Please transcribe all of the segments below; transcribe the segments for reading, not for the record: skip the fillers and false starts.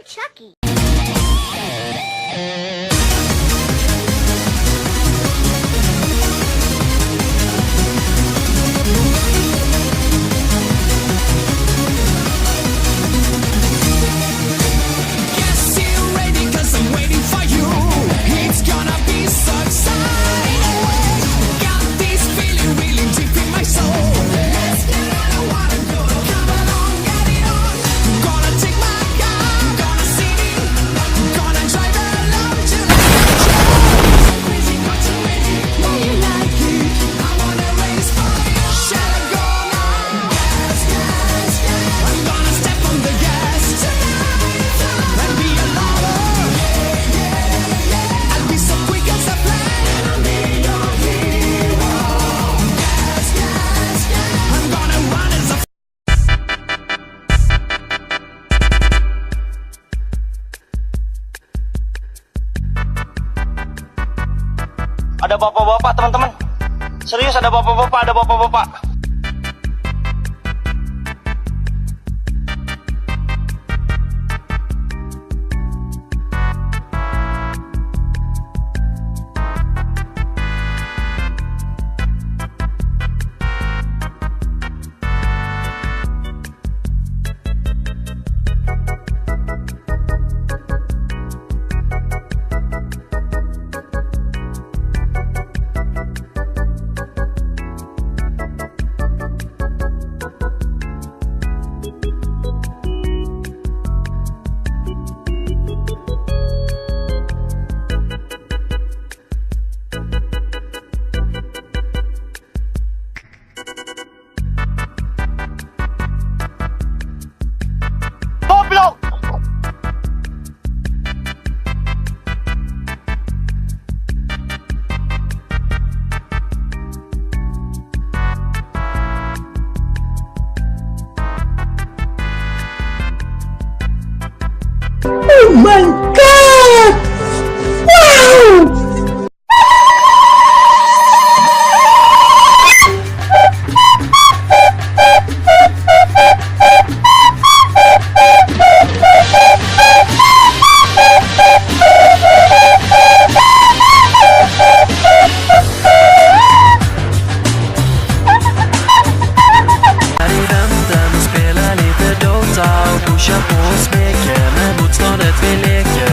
I'm Chucky. Guess you're ready 'cause I'm waiting for you. It's gonna be so exciting. Got this feeling really deep in my soul. Let's get out, I wanna go. Come along, get it on. Gonna take my car, gonna see me. Gonna drive along till I get you. So crazy, got you ready. Know you like it. I wanna race for you. Shall I go now? Yes, yes, yes. I'm gonna step on the gas tonight and be a lover. Yeah, yeah, yeah. I'll be so quick as a flash and I'll be your hero. Yes, yes, yes. I'm gonna run as a Ada bapak-bapak, teman-teman. Serius ada bapak-bapak, ada bapak-bapak. Goblok! Oh my god! Wow! Här i väntan och spela lite Dota och pusha på och smeker med motståndet vi leker.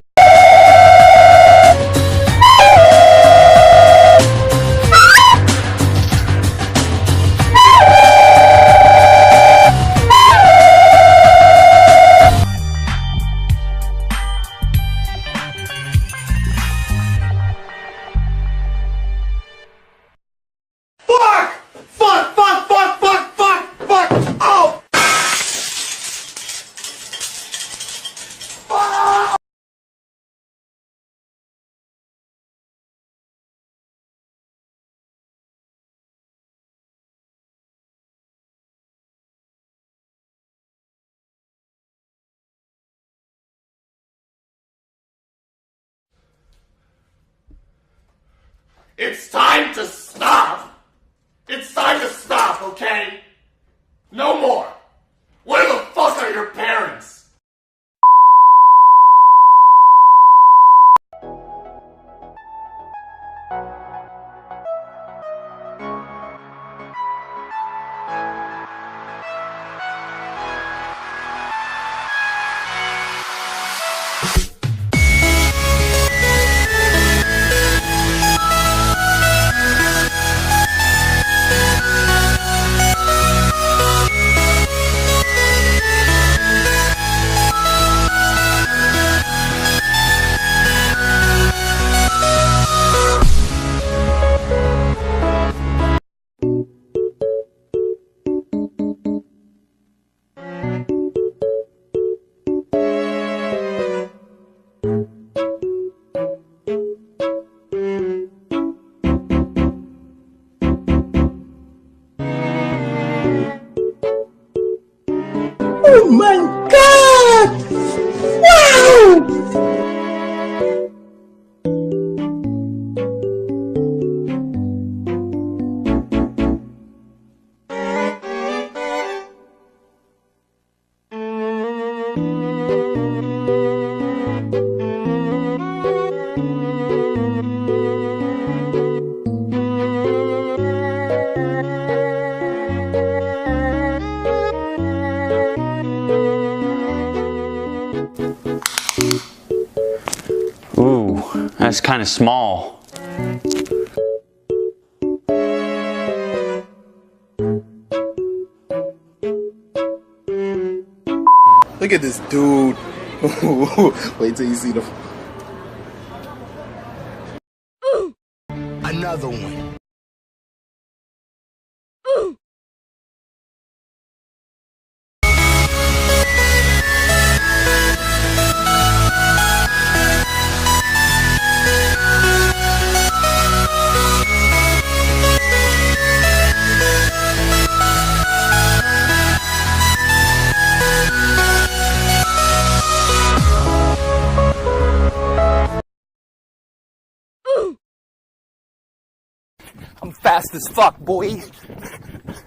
Fuck! Fuck! Fuck! Fuck! Fuck! Fuck! Fuck! Oh! It's time to stop! It's time to stop, okay? No more! Where the fuck are your parents? That's kind of small. Look at this dude. Wait till you see the. Another one. I'm fast as fuck, boy.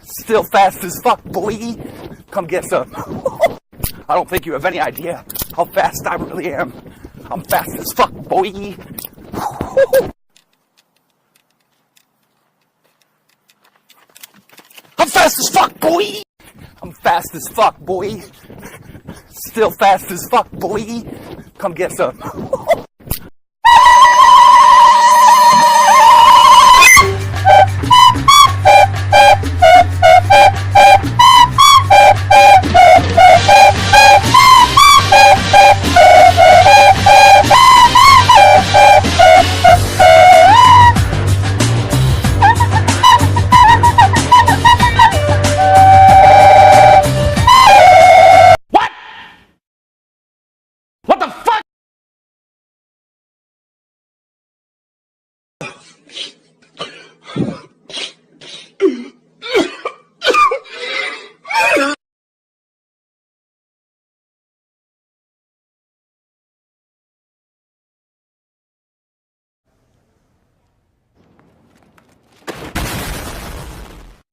Still fast as fuck, boy. Come get some. I don't think you have any idea how fast I really am. I'm fast as fuck, boy. I'm fast as fuck, boy. I'm fast as fuck, boy. Still fast as fuck, boy. Come get some. What the fuck?